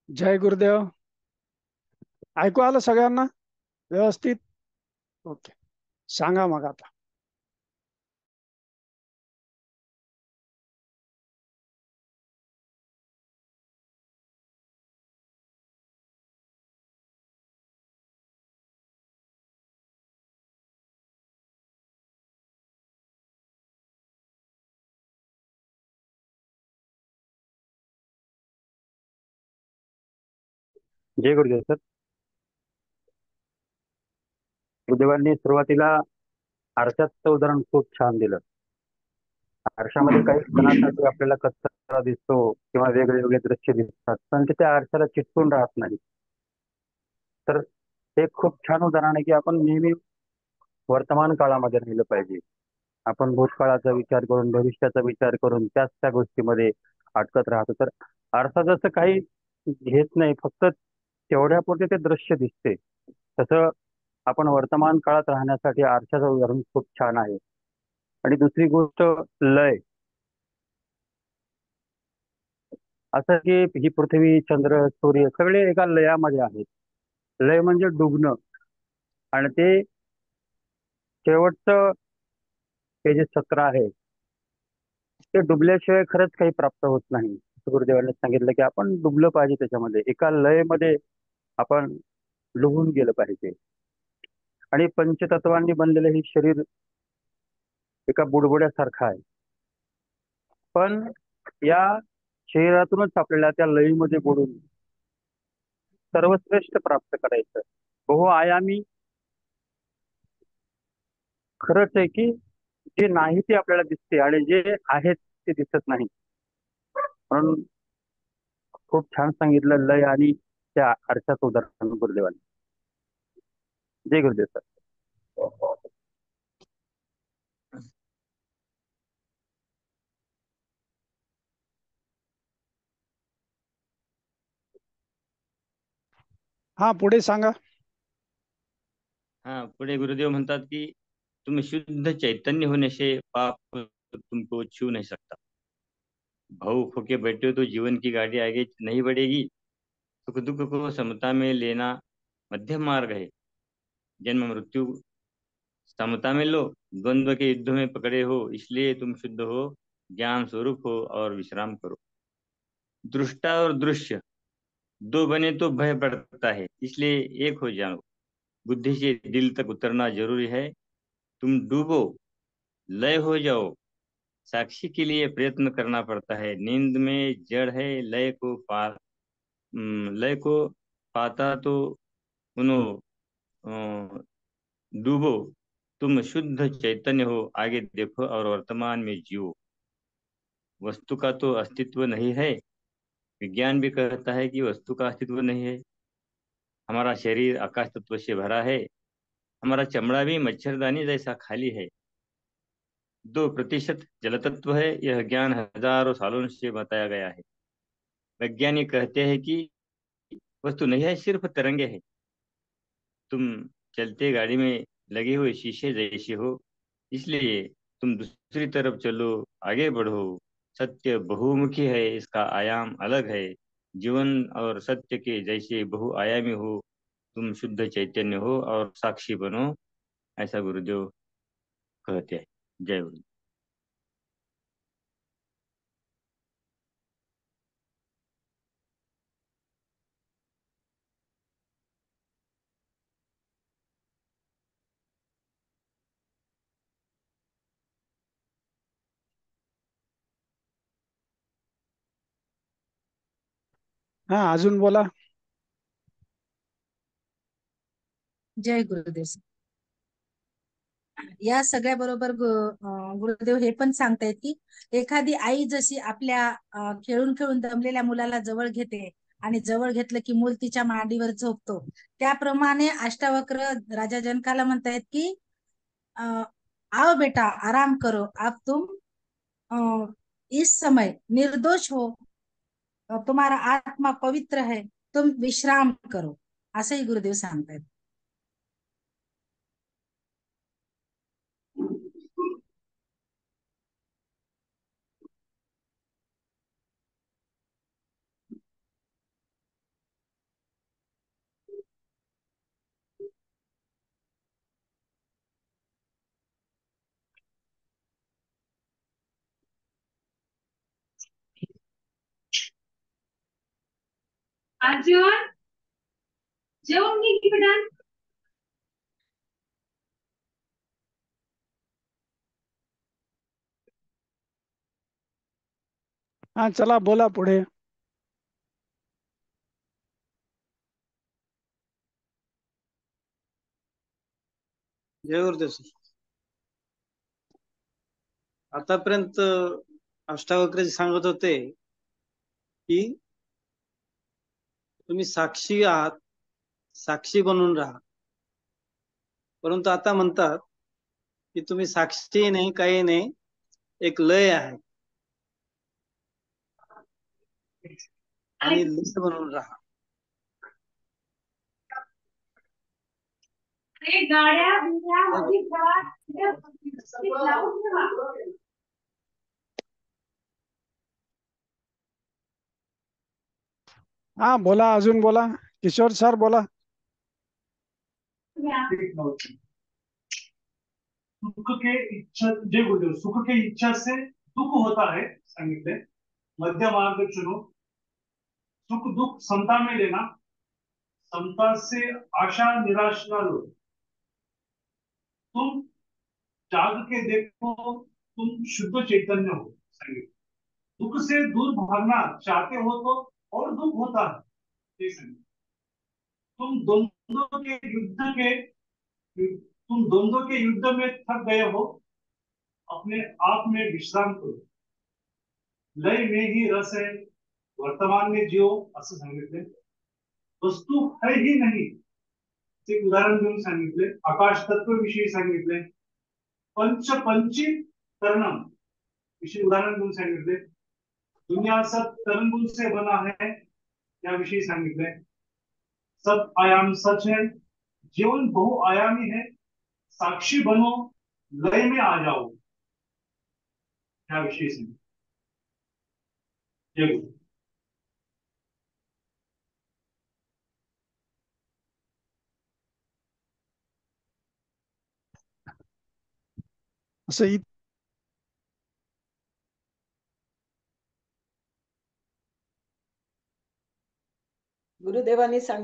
जय गुरुदेव. ऐकू आलं सगळ्यांना व्यवस्थित? ओके. सांगा मग आता. जय गुरुदेव सर. गुरुदेवांनी सुरुवातीला आरशाचं उदाहरण खूप छान दिलं. आरशामध्ये काही क्षणासाठी आपल्याला कचरा दिसतो किंवा वेगळे दृश्य दिसतात, पण ते त्या आरशाला चिटकून राहत नाही. तर ते खूप छान उदाहरण आहे की आपण नेहमी वर्तमान काळामध्ये राहिलं पाहिजे. आपण भूतकाळाचा विचार करून भविष्याचा विचार करून त्याच त्या गोष्टीमध्ये अटकत राहतो. तर आरसा जसं काही घेत नाही, फक्त तेवढ्यापुरते ते दृश्य दिसते, तसं आपण वर्तमान काळात राहण्यासाठी आरशाचं उदाहरण खूप छान आहे. आणि दुसरी गोष्ट, लय. असं की ही पृथ्वी, चंद्र, सूर्य सगळे एका लयामध्ये आहेत. लय म्हणजे डुबणं. आणि ते शेवटचं हे जे सत्र आहे, ते डुबल्याशिवाय खरंच काही प्राप्त होत नाही. गुरुदेवांनी सांगितलं की आपण डुबलं पाहिजे त्याच्यामध्ये, एका लयमध्ये आपण डुबून गेलं पाहिजे. आणि पंचतत्वांनी बनलेलं हे शरीर एका बुडबुड्यासारखं आहे. पण या शरीरातूनच आपल्याला त्या लयीमध्ये बुडून सर्वश्रेष्ठ प्राप्त करायचं. बहुआयामी खरंच आहे की जे नाही ते आपल्याला दिसते आणि जे आहेत ते दिसत नाही. म्हणून खूप छान सांगितलं लय आणि त्या आरशाचं उदाहरण गुरुदेवांनी. जय गुरुदेव सर. हा, पुढे सांगा. हाँ, पुढे गुरुदेव म्हणतात की तुम शुद्ध चैतन्य होने से पाप तुमको छू नहीं सकता। भाव होके बैठे हो तो जीवन की गाड़ी आगे नहीं बढ़ेगी। सुख दुख को समता में लेना मध्यम मार्ग है। जन्म मृत्यु समता में लो, द्वंद्व के युद्ध में पकड़े हो, इसलिए तुम शुद्ध हो, ज्ञान स्वरूप हो और विश्राम करो। दृष्टा और दृश्य दो बने तो भय बढ़ता है, इसलिए एक हो जाओ। बुद्धि से दिल तक उतरना जरूरी है। तुम डूबो, लय हो जाओ, साक्षी के लिए प्रयत्न करना पड़ता है। नींद में जड़ है, लय को पाता तो उनो डूबो, तुम शुद्ध चैतन्य हो, आगे देखो और वर्तमान में जियो। वस्तु का तो अस्तित्व नहीं है। विज्ञान भी कहता है कि वस्तु का अस्तित्व नहीं है। हमारा शरीर आकाश तत्व से भरा है। हमारा चमड़ा भी मच्छरदानी जैसा खाली है। 2% जल तत्व है। यह ज्ञान हजारों सालों से बताया गया है। वैज्ञानिक कहते हैं कि वस्तु नहीं है, सिर्फ तरंगे हैं। तुम चलते गाड़ी में लगे हुए शीशे जैसे हो, इसलिए तुम दूसरी तरफ चलो, आगे बढ़ो। सत्य बहुमुखी है, इसका आयाम अलग है। जीवन और सत्य के जैसे बहुआयामी हो, तुम शुद्ध चैतन्य हो और साक्षी बनो, ऐसा गुरुदेव कहते हैं। जय गुरु। हा, अजून बोला. जय गुरुदेव. या सगळ्या बरोबर गुरुदेव हे पण सांगतायत की एखादी आई जशी आपल्या खेळून खेळून दमलेल्या मुलाला जवळ घेते आणि जवळ घेतलं की मूल तिच्या मांडीवर झोपतो, त्याप्रमाणे अष्टावक्र राजा जनकाला म्हणतायत की आओ बेटा आराम करो, अब तुम इस समय निर्दोष हो, तुम्हारा आत्मा पवित्र है, तुम विश्राम करो, असंही गुरुदेव सांगतायत. अर्जुन जेवून घे की बेटा. हा चला बोला पुढे. जय गुरुदेव सर. आतापर्यंत अष्टावक्रजी सांगत होते की तुम्ही साक्षी आहात, साक्षी बनून राहा. परंतु आता म्हणतात की तुम्ही साक्षी नाही, काही नाही, एक लय आहे आणि लय बनून राहा. ते गाड्या बिड्या मध्ये ठेवा, ते लावून ठेवा. हा बोला, अजून बोला. किशोर सर बोला. सुख के इच्छा, जय गुरुदेव. सुख के इच्छा से दुख होता है सांगितले. मध्य मार्ग चुनो. सुख दुख समता में लेना. समता से आशा निराश ना लो. तुम जाग के देखो, तुम शुद्ध चैतन्य हो सांगितले. दुख से दूर भागना चाहते हो तो और दुख होता है ये सांगितले. तुम द्वंद्व के युद्ध के तुम द्वंद्व के युद्ध में थक गए हो, अपने आप में विश्राम करो. लय में ही रस है, वर्तमान में जियो असं सांगितले. वस्तू है ही नाही ते उदाहरण देऊन सांगितले. आकाश तत्व विषयी सांगितले. पंचीत तरणम विषयी उदाहरण देऊन सांगितले. दुनिया सब तरंगों से बना है याविषयी सांगितले. सब आयाम सच है, जीवन बहुआयामी है, साक्षी बनो, लय में आ जाओ याविषयी सांगितले. जय गुरु. असं गुरुदेवांनी सांगितलं